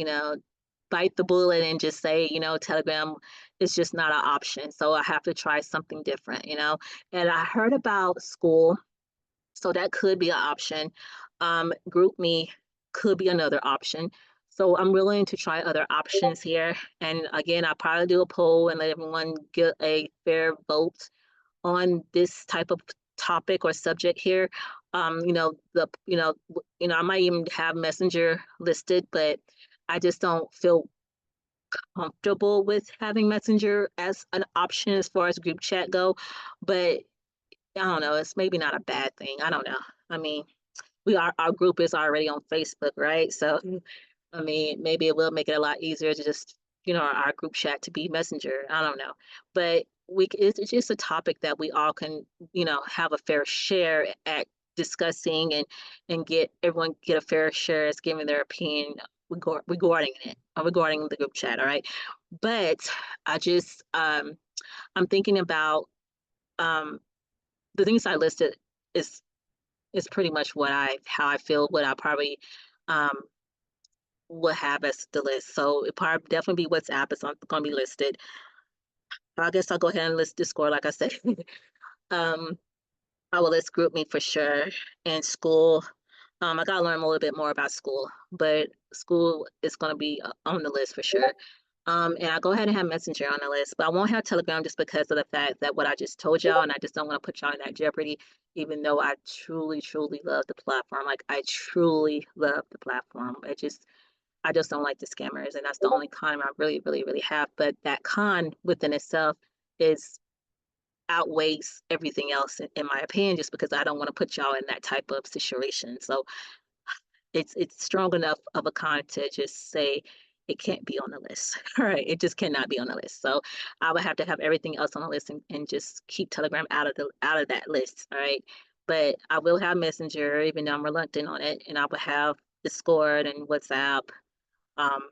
bite the bullet and just say, Telegram is just not an option. So I have to try something different. And I heard about school, so that could be an option. GroupMe could be another option. So I'm willing to try other options here. And again, I'll probably do a poll and let everyone get a fair vote on this type of topic or subject here. I might even have Messenger listed, but I just don't feel comfortable with having Messenger as an option as far as group chat go. But I don't know, it's maybe not a bad thing. I don't know. I mean, our group is already on Facebook, right? So I mean, maybe it will make it a lot easier to just, our group chat to be Messenger. I don't know. But it's just a topic that we all can, have a fair share at discussing, and get everyone get a fair share as giving their opinion regarding it, regarding the group chat. All right. But I just, I'm thinking about, the things I listed is pretty much how I feel, what I probably, um, will have as the list. So it probably definitely be WhatsApp is going to be listed. I guess I'll go ahead and list Discord, like I said. um, I will list GroupMe for sure, and school. I gotta learn a little bit more about school, but school is going to be on the list for sure. And I go ahead and have Messenger on the list, but I won't have Telegram just because of the fact that what I just told y'all, and I just don't want to put y'all in that jeopardy, even though I truly, truly love the platform. Like I truly love the platform. I just don't like the scammers, and that's the only con I really, really, really have. But that con within itself is outweighs everything else in my opinion, just because I don't want to put y'all in that type of situation. So it's strong enough of a con to just say it can't be on the list. All right, it just cannot be on the list. So I would have to have everything else on the list and just keep Telegram out of that list. All right, but I will have Messenger, even though I'm reluctant on it, and I will have Discord and WhatsApp. Um,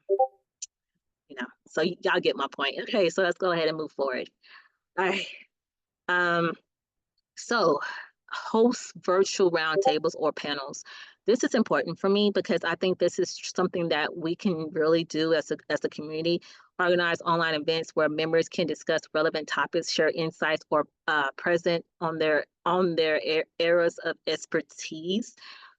so y'all get my point. Okay, so let's go ahead and move forward. All right. Um, So, host virtual roundtables or panels. This is important for me because I think this is something that we can really do as a community. Organize online events where members can discuss relevant topics, share insights, or present on their areas of expertise.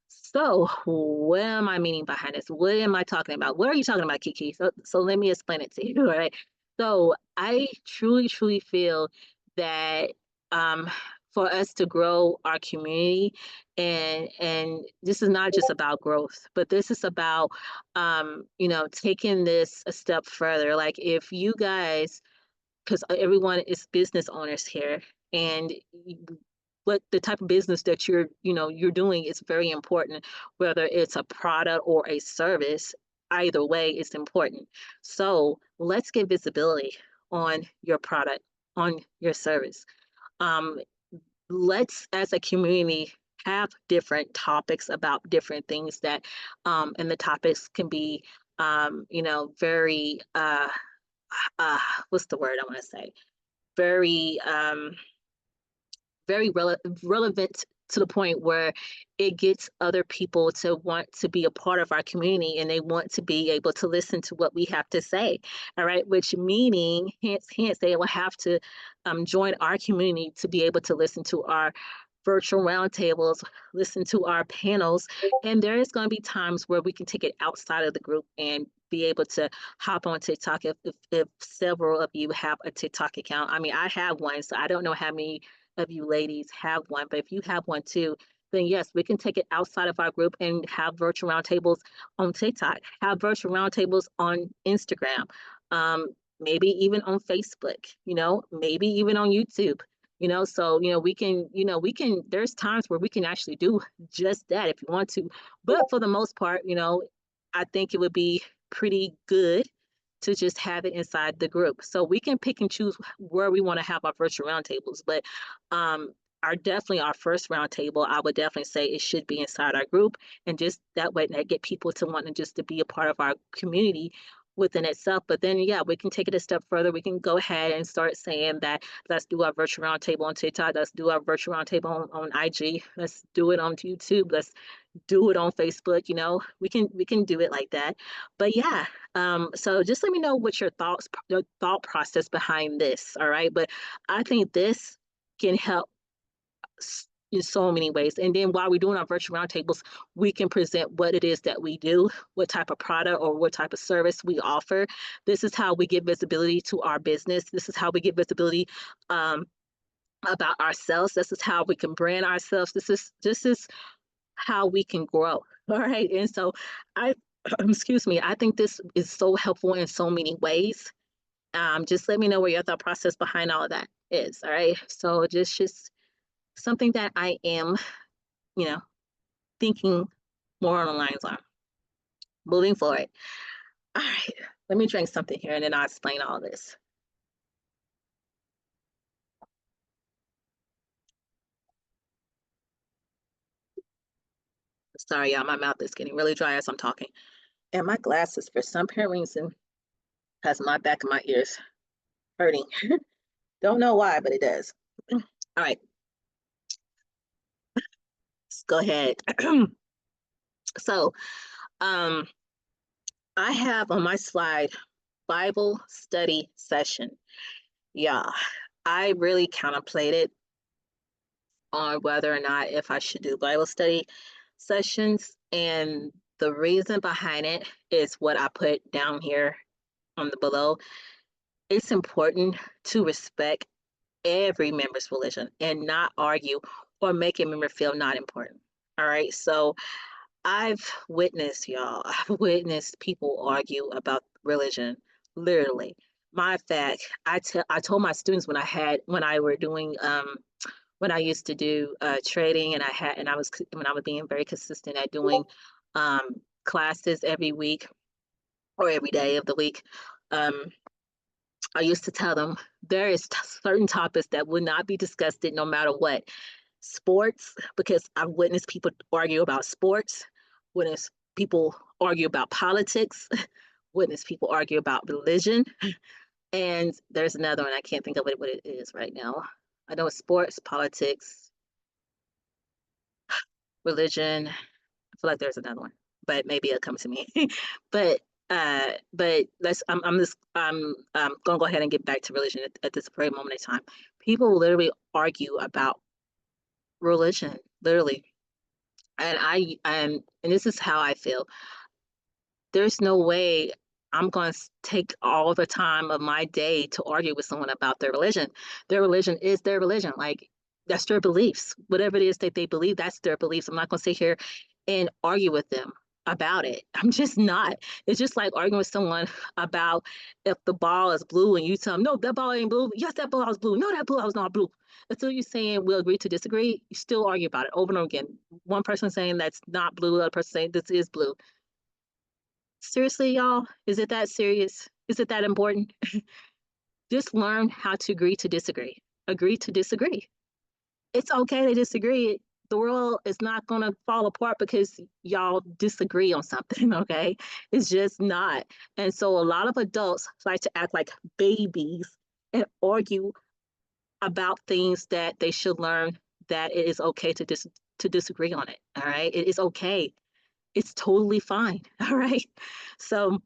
So, what am I meaning behind this? What am I talking about? What are you talking about, Kiki? So let me explain it to you. All right. So, I truly, truly feel that um, for us to grow our community, and this is not just about growth, but this is about taking this a step further. Like if you guys, because everyone is business owners here, and what the type of business that you're doing is very important, whether it's a product or a service. Either way, it's important. So let's get visibility on your product, on your service. Um, let's, as a community, have different topics about different things that, and the topics can be, very, what's the word I want to say? Very, very relevant to the point where it gets other people to want to be a part of our community, and they want to be able to listen to what we have to say. All right, which meaning hence they will have to join our community to be able to listen to our virtual roundtables, listen to our panels. And there is going to be times where we can take it outside of the group and be able to hop on TikTok if several of you have a TikTok account. I mean, I have one, so I don't know how many of you ladies have one, but if you have one too, then yes, we can take it outside of our group and have virtual roundtables on TikTok, have virtual roundtables on Instagram, um, maybe even on Facebook, maybe even on YouTube. So we can there's times where we can actually do just that if you want to. But for the most part, I think it would be pretty good to just have it inside the group. So we can pick and choose where we want to have our virtual roundtables. But our first roundtable, I would definitely say it should be inside our group, and just that way that get people to want to be a part of our community within itself. But then yeah, we can take it a step further. We can go ahead and start saying that let's do our virtual roundtable on TikTok, let's do our virtual roundtable on IG, let's do it on YouTube, let's do it on Facebook. We can do it like that. But yeah, so just let me know what your thought process behind this. All right, but I think this can help in so many ways. And then while we're doing our virtual roundtables, we can present what it is that we do, what type of product or what type of service we offer. This is how we get visibility to our business. This is how we get visibility um, about ourselves. This is how we can brand ourselves. This is how we can grow. All right. And so I excuse me, I think this is so helpful in so many ways. Just let me know what your thought process behind all of that is. All right. So just something that I am, you know, thinking more on the lines on. Moving forward. All right. Let me drink something here and then I'll explain all this. Sorry, y'all, my mouth is getting really dry as I'm talking. And my glasses, for some apparent reason, has my back of my ears hurting. Don't know why, but it does. All right, let's go ahead. So, um, I have on my slide Bible study session. Yeah, I really contemplated on whether or not if I should do Bible study sessions, and the reason behind it is what I put down here on the below, it's important to respect every member's religion and not argue or make a member feel not important. All right. So I've witnessed, y'all, I've witnessed people argue about religion, literally. My fact, I told my students when I were doing when I used to do trading, and I was when I was being very consistent at doing um classes every week or every day of the week. Um, I used to tell them there is certain topics that would not be discussed no matter what. Sports, because I've witnessed people argue about sports, witnessed people argue about politics, witnessed people argue about religion, and there's another one I can't think of what it is right now. I know it's sports, politics, religion. I feel like there's another one, but maybe it'll come to me. But let's I'm gonna go ahead and get back to religion at this very moment in time. People literally argue about religion, literally. And this is how I feel. There's no way I'm going to take all the time of my day to argue with someone about their religion. Their religion is their religion. Like, that's their beliefs. Whatever it is that they believe, that's their beliefs. I'm not going to sit here and argue with them about it. I'm just not. It's just like arguing with someone about if the ball is blue and you tell them, no, that ball ain't blue. Yes, that ball is blue. No, that ball is not blue. Until you're saying we'll agree to disagree, you still argue about it over and over again. One person saying that's not blue, the other person saying this is blue. Seriously, y'all? Is it that serious? Is it that important? Just learn how to agree to disagree. Agree to disagree. It's okay to disagree. The world is not going to fall apart because y'all disagree on something, okay? It's just not. And so a lot of adults like to act like babies and argue about things that they should learn that it is okay to disagree on it, all right? It is okay. It's totally fine, all right? So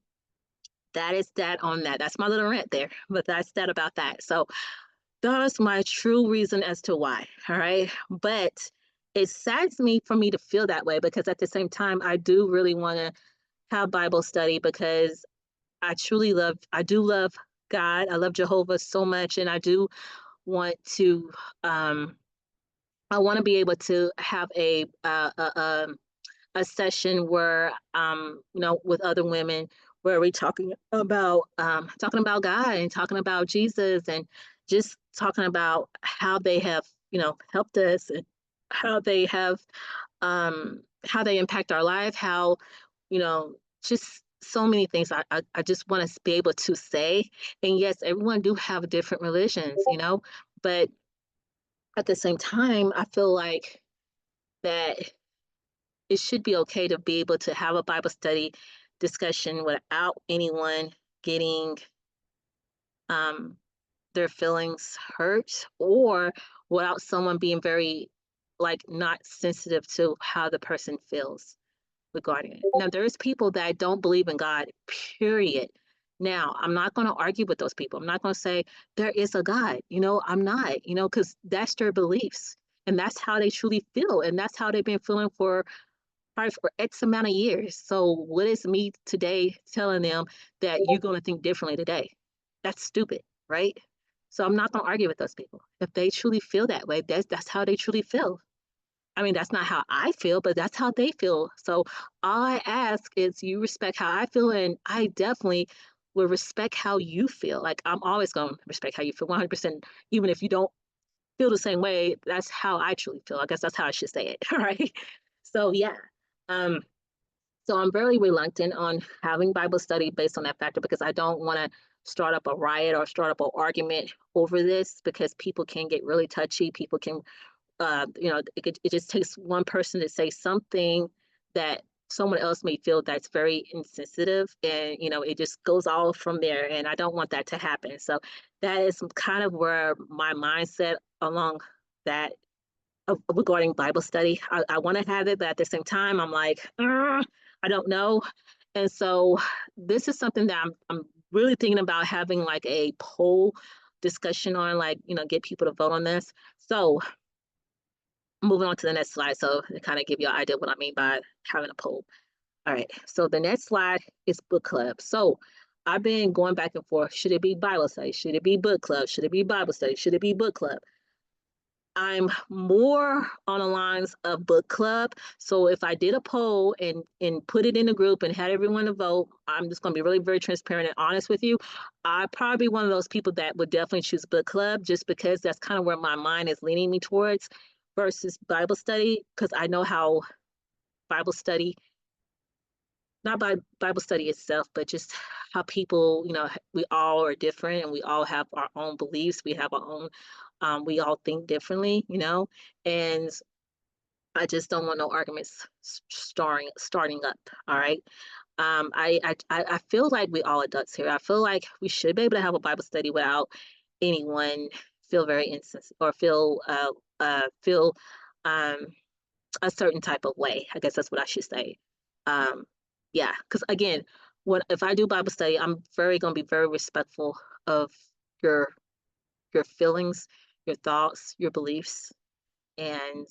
that is that on that. That's my little rant there, but that's that about that. So that's my true reason as to why. All right. But it saddens me for me to feel that way because at the same time, I do really want to have Bible study because I do love God. I love Jehovah so much. And I do want to, I want to be able to have a session where with other women where we're talking about God and talking about Jesus and just talking about how they have helped us and how they have how they impact our life, how you know just so many things I just want to be able to say. And yes, everyone do have different religions, but at the same time I feel like that it should be okay to be able to have a Bible study discussion without anyone getting um, their feelings hurt or without someone being very, like, not sensitive to how the person feels regarding it. Now, there's people that don't believe in God, period. Now, I'm not going to argue with those people. I'm not going to say there is a God. I'm not, because that's their beliefs. And that's how they truly feel. And that's how they've been feeling for probably for X amount of years. So what is me today telling them that you're going to think differently today? That's stupid, right? So I'm not going to argue with those people. If they truly feel that way, that's how they truly feel. I mean, that's not how I feel, but that's how they feel. So all I ask is you respect how I feel, and I definitely will respect how you feel. Like I'm always going to respect how you feel 100%, even if you don't feel the same way. That's how I truly feel. I guess that's how I should say it. All right. So yeah. Um, so I'm very reluctant on having Bible study based on that factor because I don't want to start up a riot or start up an argument over this because people can get really touchy. People can, it just takes one person to say something that someone else may feel that's very insensitive, and it just goes all from there. And I don't want that to happen. So that is kind of where my mindset along that regarding Bible study. I want to have it, but at the same time, I'm like, I don't know. And so this is something that I'm really thinking about having like a poll discussion on, like, get people to vote on this. So moving on to the next slide. So to kind of give you an idea what I mean by having a poll. All right. So the next slide is book club. So I've been going back and forth. Should it be Bible study? Should it be book club? Should it be Bible study? Should it be book club? I'm more on the lines of book club. So if I did a poll and put it in a group and had everyone to vote, I'm just going to be really very transparent and honest with you. I probably one of those people that would definitely choose book club just because that's kind of where my mind is leaning me towards versus Bible study because I know how Bible study, not by Bible study itself, but just how people, we all are different and we all have our own beliefs. We have our own, we all think differently, and I just don't want no arguments starting up. All right. I feel like we all adults here. I feel like we should be able to have a Bible study without anyone feel very insensitive or feel um a certain type of way. I guess that's what I should say. Um, yeah, because again, when if I do Bible study, I'm very gonna be very respectful of your your feelings, your thoughts, your beliefs, and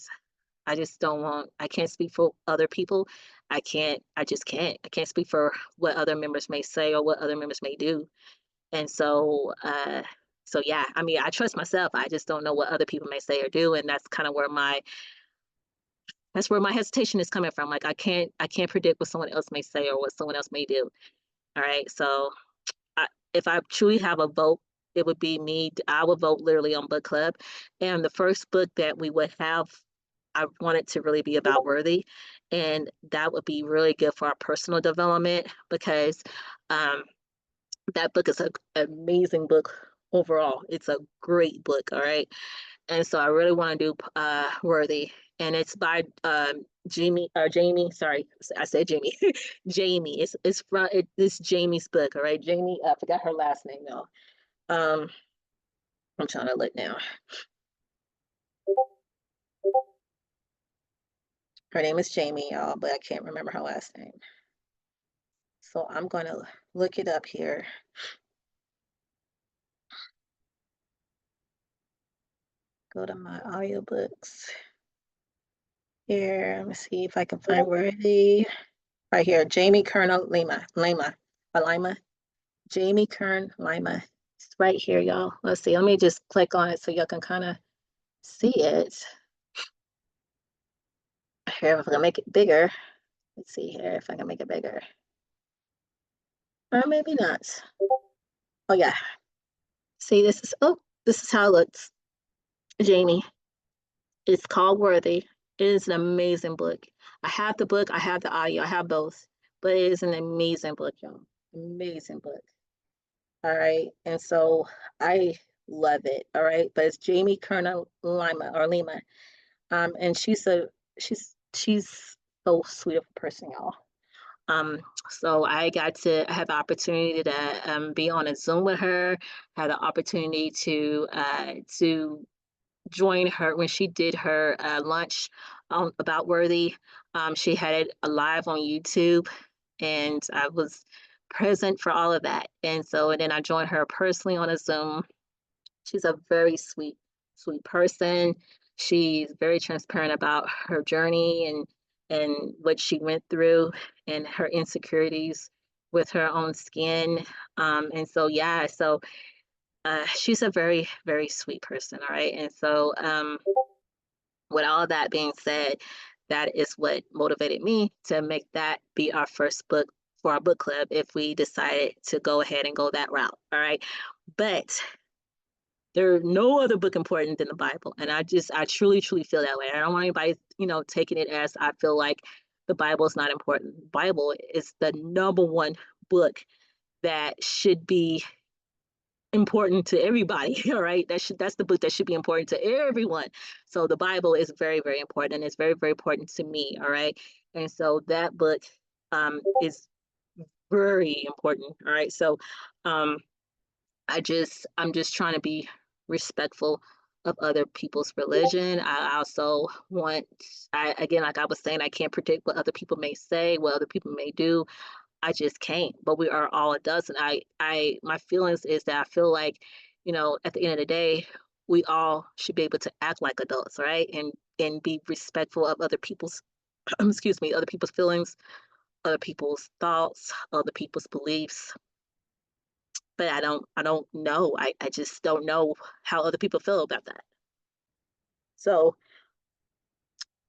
I just don't want. I can't speak for other people. I can't. I just can't. I can't speak for what other members may say or what other members may do. And so yeah. I mean, I trust myself. I just don't know what other people may say or do, and that's where my hesitation is coming from. Like I can't predict what someone else may say or what someone else may do. All right. So if I truly have a vote, it would be me. I would vote literally on book club. And the first book that we would have, I want it to really be about Worthy. And that would be really good for our personal development because um, that book is an amazing book overall. It's a great book. All right. And so I really want to do Worthy, and it's by Jamie. Sorry, I said Jamie. Jamie. It's Jamie's book. All right, Jamie. I forgot her last name though. Um, I'm trying to look now. Her name is Jamie, y'all, but I can't remember her last name. So I'm gonna look it up here. Go to my audiobooks here. Let me see if I can find Worthy. Right here, Jamie Colonel Lima. Jamie Kern Lima. It's right here, y'all. Let's see. Let me just click on it so y'all can kind of see it. Here, if I can make it bigger. Let's see here if I can make it bigger. Or maybe not. Oh yeah. See, this is how it looks. Jamie. It's called Worthy. It is an amazing book. I have the book, I have the audio, I have both. But it is an amazing book, y'all. Amazing book. All right. And so I love it. All right. But it's Jamie Kerner Lima. And she's so sweet of a person, y'all. Um, so I had the opportunity to be on a Zoom with her, had the opportunity to join her when she did her lunch about Worthy. She had it live on YouTube, and I was present for all of that. And then I joined her personally on a Zoom. She's a very sweet person. She's very transparent about her journey and what she went through and her insecurities with her own skin. And so yeah, so she's a very, very sweet person, all right? And so with all that being said, that is what motivated me to make that be our first book for our book club if we decided to go ahead and go that route, all right? But there's no other book important than the Bible. And I truly, truly feel that way. I don't want anybody, taking it as I feel like the Bible is not important. The Bible is the number one book that should be important to everybody. All right. That's the book that should be important to everyone. So the Bible is very, very important and it's very, very important to me. All right. And so that book is very important. All right. So um I'm just trying to be respectful of other people's religion. I also want I again like I was saying, I can't predict what other people may say, what other people may do. I just can't. But we are all adults and I my feelings is that I feel like, at the end of the day, we all should be able to act like adults, right? And be respectful of other people's excuse me, other people's feelings, other people's thoughts, other people's beliefs. but I don't know. I just don't know how other people feel about that. So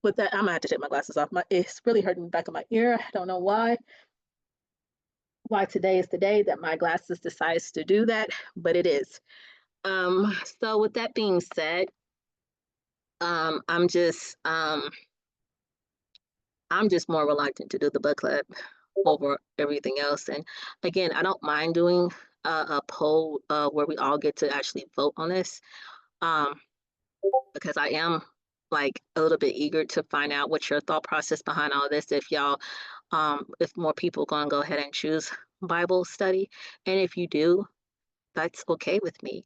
with that, I'm gonna have to take my glasses off. It's really hurting the back of my ear. I don't know why today is the day that my glasses decides to do that, but it is. So with that being said, I'm just I'm just more reluctant to do the book club over everything else. And again, I don't mind doing a poll where we all get to actually vote on this, um, because I am like a little bit eager to find out what your thought process behind all this. If more people gonna go ahead and choose Bible study, and if you do, that's okay with me.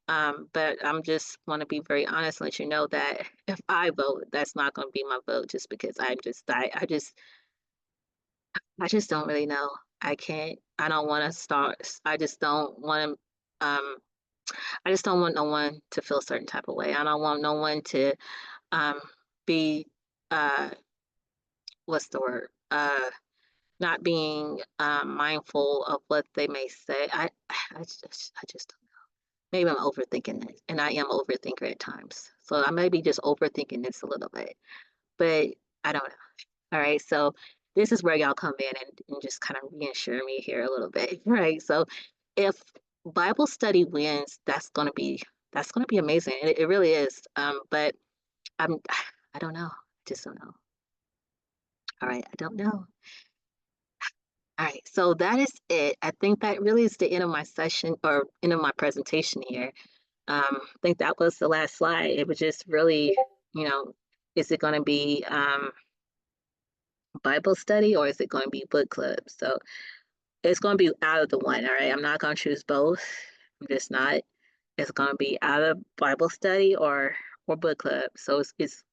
But I'm just want to be very honest and let you know that if I vote, that's not going to be my vote just because I just don't really know. I don't want to start. I just don't want to, I just don't want no one to feel a certain type of way. I don't want no one to, um, be, uh, what's the word? Not being, mindful of what they may say. I just don't know. Maybe I'm overthinking it, and I am a overthinker at times. So I may be just overthinking this a little bit, but I don't know. All right, so this is where y'all come in and just kind of reassure me here a little bit, right? So if Bible study wins, that's gonna be amazing. It really is. But I'm I don't know. Just don't know. All right, I don't know. All right, so that is it. I think that really is the end of my session or end of my presentation here. I think that was the last slide. It was just really, you know, is it going to be Bible study or is it going to be book club? So it's going to be out of the one. All right. I'm not going to choose both. I'm just not. It's going to be out of Bible study or book club. So it's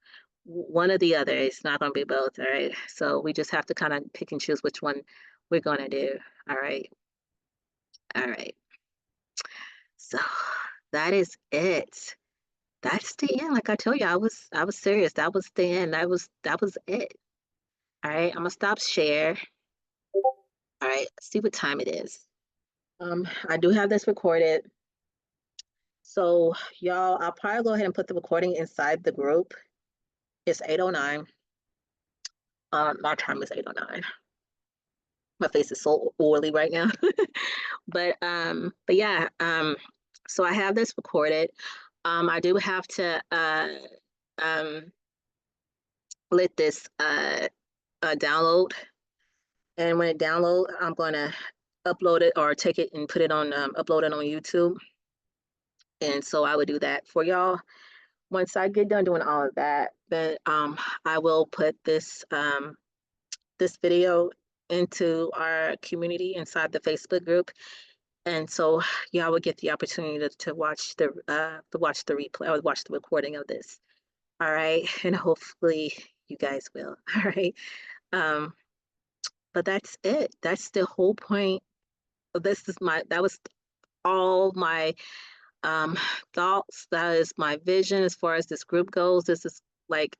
one or the other. It's not going to be both. All right. So we just have to kind of pick and choose which one we're going to do. All right. All right. So that is it. That's the end. Like I told you, I was serious. That was the end. That was it. All right. I'm gonna stop share. All right. See what time it is. I do have this recorded. So y'all, I'll probably go ahead and put the recording inside the group. It's 8:09. My time is 8:09. My face is so oily right now. But yeah, so I have this recorded. I do have to um let this download. And when it download, I'm gonna upload it or take it and put it on upload it on YouTube. And so I would do that for y'all. Once I get done doing all of that, then I will put this video into our community inside the Facebook group. And so y'all will get the opportunity to watch the replay or watch the recording of this. All right. And hopefully you guys will. All right. Um, but that's it. That's the whole point. That was all my um thoughts. That is my vision as far as this group goes. This is like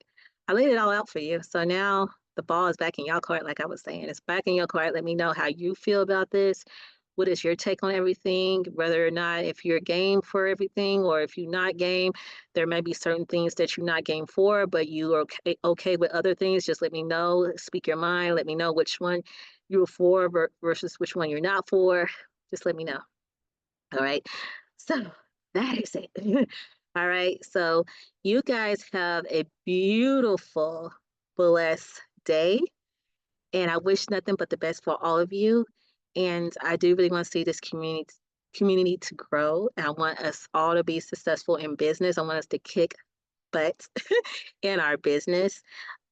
I laid it all out for you. So now the ball is back in your court, like I was saying. It's back in your court. Let me know how you feel about this. What is your take on everything? Whether or not if you're game for everything or if you're not game, there may be certain things that you're not game for, but you are okay with other things. Just let me know. Speak your mind. Let me know which one you're for versus which one you're not for. Just let me know. All right. So that is it. All right. So you guys have a beautiful, blessed day. And I wish nothing but the best for all of you. And I do really want to see this community to grow. And I want us all to be successful in business. I want us to kick butt in our business.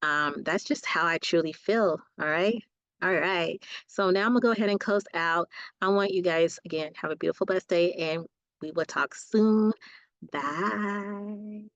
That's just how I truly feel. All right. All right. So now I'm gonna go ahead and close out. I want you guys again have a beautiful, blessed day, and we will talk soon. Bye.